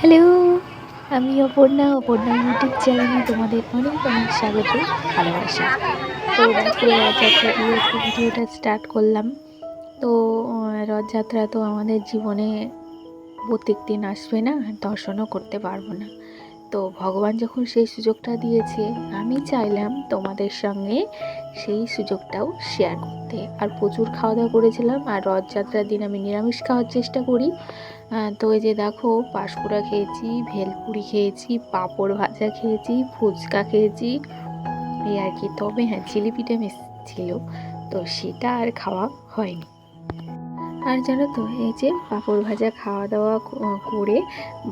Hello! আমি Aparna YouTube চ্যানেলে তোমাদের অনেক স্বাগত, ভালোবাসা। তো দেখো রথযাত্রা দিয়ে আজকে ভিডিওটা স্টার্ট করলাম। তো রথযাত্রা তো আমাদের জীবনে প্রত্যেকদিন আসবে না, দর্শনও করতে পারবো না। তো ভগবান যখন সেই সুযোগটা দিয়েছে, আমি চাইলাম তোমাদের সঙ্গে সেই সুযোগটাও শেয়ার করতে। আর প্রচুর খাওয়া দাওয়া করেছিলাম। আর রথযাত্রার দিন আমি নিরামিষ খাওয়ার চেষ্টা করি। তো এই যে দেখো, পাঁশকুড়া খেয়েছি, ভেলপুরি খেয়েছি, পাঁপড় ভাজা খেয়েছি, ফুচকা খেয়েছি, এই আর কি। তবে হ্যাঁ, জিলিপিটা মিস ছিল, তো সেটা আর খাওয়া হয়নি। আর জানো তো, এই যে পাঁপড় ভাজা খাওয়া দাওয়া করে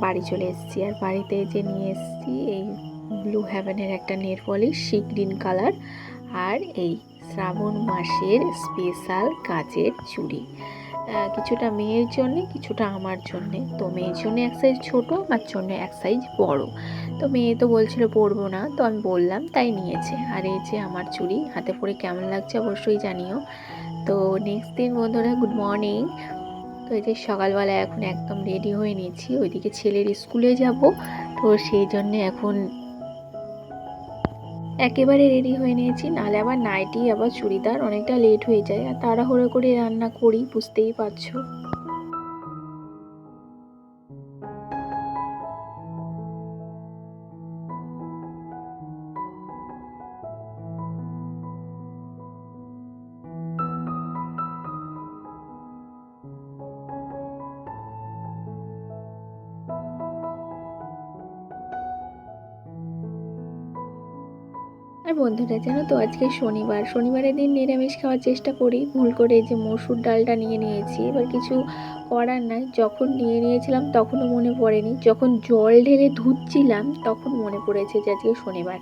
বাড়ি চলে এসেছি। আর বাড়িতে যে নিয়ে এসেছি এই ব্লু হ্যাভেনের একটা nail polish, sea green colour, আর এই শ্রাবণ মাসের স্পেশাল কাচের চুড়ি। কিছুটা মেয়ের জন্যে, কিছুটা আমার জন্যে। তো মেয়ের জন্য এক সাইজ ছোটো, আমার জন্য এক সাইজ বড়। তো মেয়ে তো বলছিল পরবো না, তো আমি বললাম, তাই নিয়েছে। আর এই যে আমার চুড়ি হাতে পরে কেমন লাগছে অবশ্যই জানিও। তো নেক্সট দিন বন্ধুরা, গুড মর্নিং। তো এই যে সকালবেলা এখন একদম রেডি হয়ে নিয়েছি, ওইদিকে ছেলের স্কুলে যাব। তো সেই জন্যে এখন একেবারে রেডি হয়ে নিয়েছি, নাহলে আবার নাইটি আবার চুড়িদার অনেকটা লেট হয়ে যায়। আর তাড়াহুড়ো করে রান্না করি, বুঝতেই পারছো। আর বন্ধুরা জানো তো, আজকে শনিবারের দিন নিরামিষ খাওয়ার চেষ্টা করি। ভুল করে যে মসুর ডালটা নিয়ে নিয়েছি, এবার কিছু করার নাই। যখন নিয়ে নিয়েছিলাম তখনও মনে পড়েনি, যখন জল ঢেলে ধুচ্ছিলাম তখন মনে পড়েছে যে আজকে শনিবার।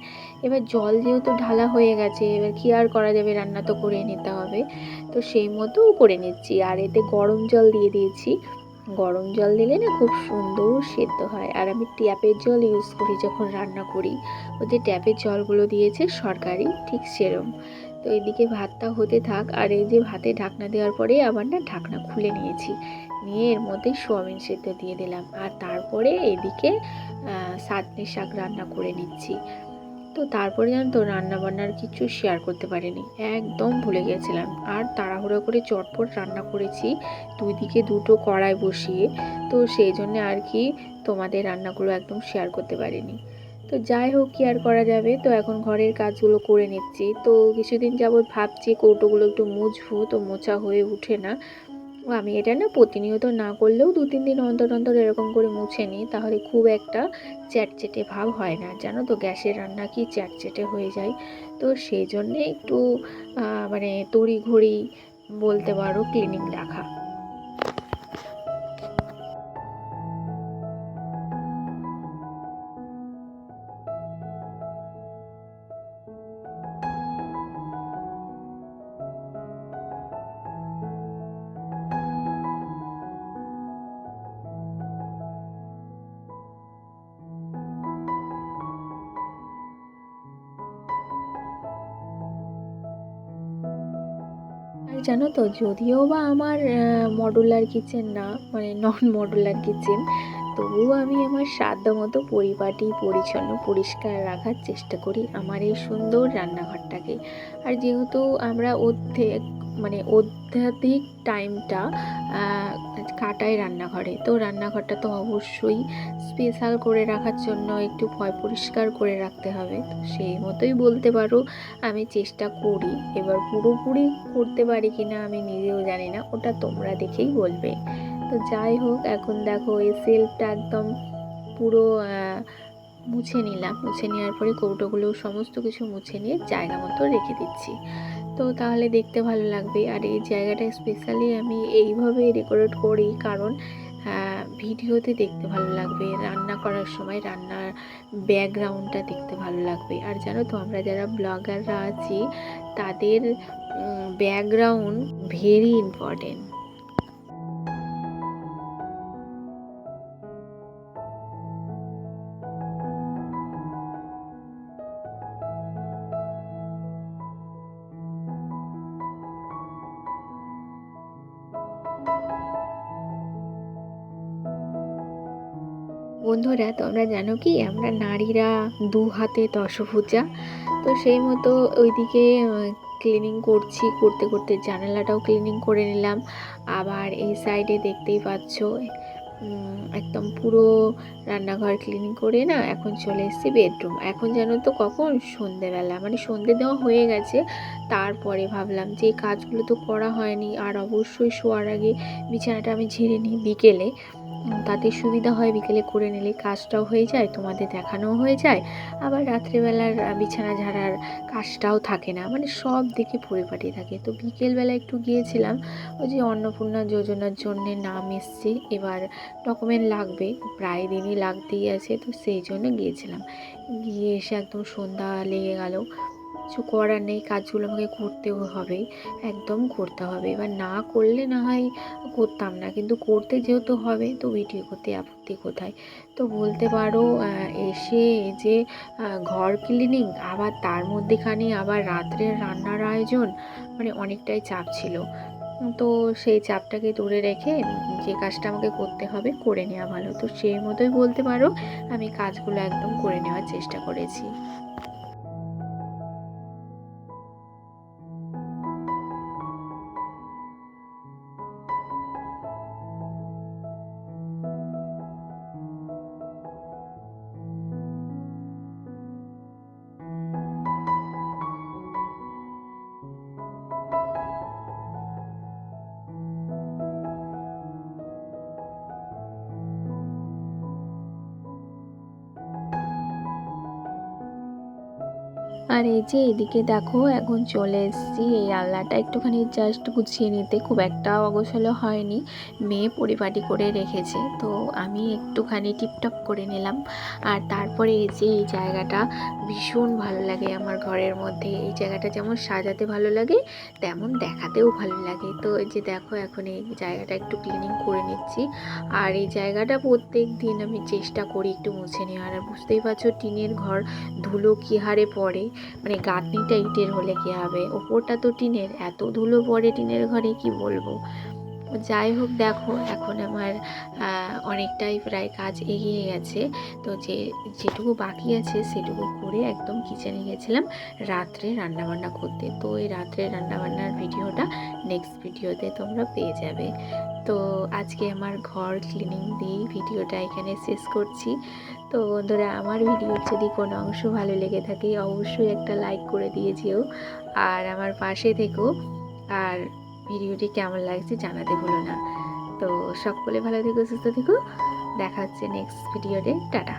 এবার জল যেহেতু ঢালা হয়ে গেছে, এবার কি আর করা যাবে, রান্না তো করে নিতে হবে। তো সেই মতো করে নিচ্ছি। আর এতে গরম জল দিয়ে দিয়েছি। গরম জল দিলে না খুব সুন্দর সেদ্ধ হয়। আর আমি ট্যাপের জল ইউজ করি যখন রান্না করি। ওই যে ট্যাপের জলগুলো দিয়েছে সরকারি, ঠিক সেরম। তো এদিকে ভাতটা হতে থাক। আর এই যে ভাতে ঢাকনা দেওয়ার পরে আবার না ঢাকনা খুলে নিয়েছি, নিয়ে এর মধ্যে সোয়াবিন সেদ্ধ দিয়ে দিলাম। আর তারপরে এদিকে সাজনে শাক রান্না করে নিচ্ছি। তো তারপরে জানো তো, রান্নাবান্নার কিছু শেয়ার করতে পারিনি, একদম ভুলে গেছিলাম। আর তাড়াহুড়ো করে চটপট রান্না করেছি, দুই দিকে দুটো কড়াই বসিয়ে। তো সেই জন্য আর কি তোমাদের রান্নাগুলো একদম শেয়ার করতে পারিনি। তো যাই হোক, কি আর করা যাবে। তো এখন ঘরের কাজগুলো করে নিচ্ছি। তো কিছুদিন যাবৎ ভাবছি কৌটোগুলো একটু মুছবো, তো মোছা হয়ে উঠে না। ও আমি এটা না প্রতিনিয়ত না করলেও 2-3 দিন অন্তর অন্তর এরকম করে মুছে নিই, তাহলে খুব একটা চ্যাটচেটে ভাব হয় না। জানো তো, গ্যাসের রান্না কি চ্যাটচেটে হয়ে যায়। তো সেই জন্যে একটু মানে তড়িঘড়ি বলতে পারো ক্লিনিং রাখা। আর জানো তো, যদিও বা আমার মডুলার কিচেন না, মানে নন মডুলার কিচেন, তবুও আমি আমার সাধ্য মতো পরিপাটি পরিচ্ছন্ন পরিষ্কার রাখার চেষ্টা করি আমার এই সুন্দর রান্নাঘরটাকে। আর যেহেতু আমরা অত্যাধিক টাইমটা কাটাই রান্নাঘরে, তো রান্নাঘরটা তো অবশ্যই স্পেশাল করে রাখার জন্য একটু পরিষ্কার করে রাখতে হবে। তো সেই মতোই বলতে পারো আমি চেষ্টা করি। এবার পুরোপুরি করতে পারি কিনা আমি নিজেও জানি না, ওটা তোমরা দেখেই বলবে। তো যাই হোক, এখন দেখো এই সেলফটা একদম পুরো মুছে নিলাম। মুছে নেওয়ার পরে কৌটোগুলো সমস্ত কিছু মুছে নিয়ে জায়গা মতো রেখে দিচ্ছি। তো তাহলে দেখতে ভালো লাগবে। আর এই জায়গাটা স্পেশালি আমি এইভাবে ডেকোরেট করি, কারণ ভিডিওতে দেখতে ভালো লাগবে, রান্না করার সময় রান্নার ব্যাকগ্রাউন্ডটা দেখতে ভালো লাগবে। আর জানো তো, আমরা যারা ব্লগাররা আছি তাদের ব্যাকগ্রাউন্ড ভেরি ইম্পর্টেন্ট। বন্ধুরা, তোমরা জানো কি আমরা নারীরা দু হাতে দশভুজা। তো সেই মতো ওইদিকে ক্লিনিং করছি, করতে করতে জানালাটাও ক্লিনিং করে নিলাম। আবার এই সাইডে দেখতেই পাচ্ছ একদম পুরো রান্নাঘর ক্লিনিং করে না এখন চলে এসেছি বেডরুম। এখন জানো তো কখন সন্ধেবেলা, মানে সন্ধে দেওয়া হয়ে গেছে। তারপরে ভাবলাম যে এই কাজগুলো তো করা হয়নি, আর অবশ্যই শোয়ার আগে বিছানাটা আমি ঝেড়ে নিই বিকেলে, তাতে সুবিধা হয়। বিকেলে করে নিলে কাজটাও হয়ে যায়, তোমাদের দেখানোও হয়ে যায়, আবার রাত্রেবেলার বিছানা ঝাড়ার কাজটাও থাকে না, মানে সব দিকে পরিপাটি থাকে। তো বিকেলবেলা একটু গিয়েছিলাম, ওই যে অন্নপূর্ণা যোজনার জন্যে নাম এসছে, এবার ডকুমেন্ট লাগবে, প্রায় দিনই লাগতেই আছে, তো সেই জন্য গিয়েছিলাম। গিয়ে এসে একদম সন্ধ্যা লেগে গেল। কিছু করার নেই, কাজগুলো আমাকে করতেও হবে, একদম করতে হবে। এবার না করলে না হয় করতাম না, কিন্তু করতে যেহেতু হবে তো ভিডিও করতে আপত্তি কোথায়। তো বলতে পারো এসে যে ঘর ক্লিনিং, আবার তার মধ্যেখানে আবার রাত্রের রান্নার আয়োজন, মানে অনেকটাই চাপ ছিল। তো সেই চাপটাকে দূরে রেখে যে কাজটা আমাকে করতে হবে করে নেওয়া ভালো। তো সেই মতোই বলতে পারো আমি কাজগুলো একদম করে নেওয়ার চেষ্টা করেছি। আর এই যে এদিকে দেখো এখন চলে এসেছি এই আলনাটা একটুখানি জাস্ট গুছিয়ে নিতে, খুব একটা অগোছালো হয়নি, মেয়ে পরিপাটি করে রেখেছে, তো আমি একটুখানি টিপটপ করে নিলাম। আর তারপরে এই যে এই জায়গাটা ভীষণ ভালো লাগে আমার ঘরের মধ্যে। এই জায়গাটা যেমন সাজাতে ভালো লাগে তেমন দেখাতেও ভালো লাগে। তো এই যে দেখো এখন এই জায়গাটা একটু ক্লিনিং করে নিচ্ছি। আর এই জায়গাটা প্রত্যেক দিন আমি চেষ্টা করি একটু মুছে নেওয়ার। আর বুঝতেই পারছো টিনের ঘর, ধুলো কী হারে পড়ে, মানে গাঁথনিটা ইটের হলে কী হবে, ওপরটা তো টিনের, এত ধুলো পড়ে টিনের ঘরে কি বলবো। যাই হোক, দেখো এখন আমার অনেকটাই প্রায় কাজ এগিয়ে গেছে। তো যেটুকু বাকি আছে সেটুকু করে একদম কিচেনে গেছিলাম রাত্রে রান্নাবান্না করতে। তো এই রাত্রে রান্নাবান্নার ভিডিওটা নেক্সট ভিডিওতে তোমরা পেয়ে যাবে। তো আজকে আমার ঘর ক্লিনিং দিয়েই ভিডিওটা এখানে শেষ করছি। তো বন্ধুরা, আমার ভিডিওর যদি কোনো অংশ ভালো লেগে থাকে অবশ্যই একটা লাইক করে দিয়ে যেও, আর আমার পাশে থেকো। আর ভিডিওটি কেমন লাগছে জানাতে ভুলো না। তো সকলে ভালো থেকো, সুস্থ থেকো, দেখা হচ্ছে নেক্সট ভিডিওতে। টাটা।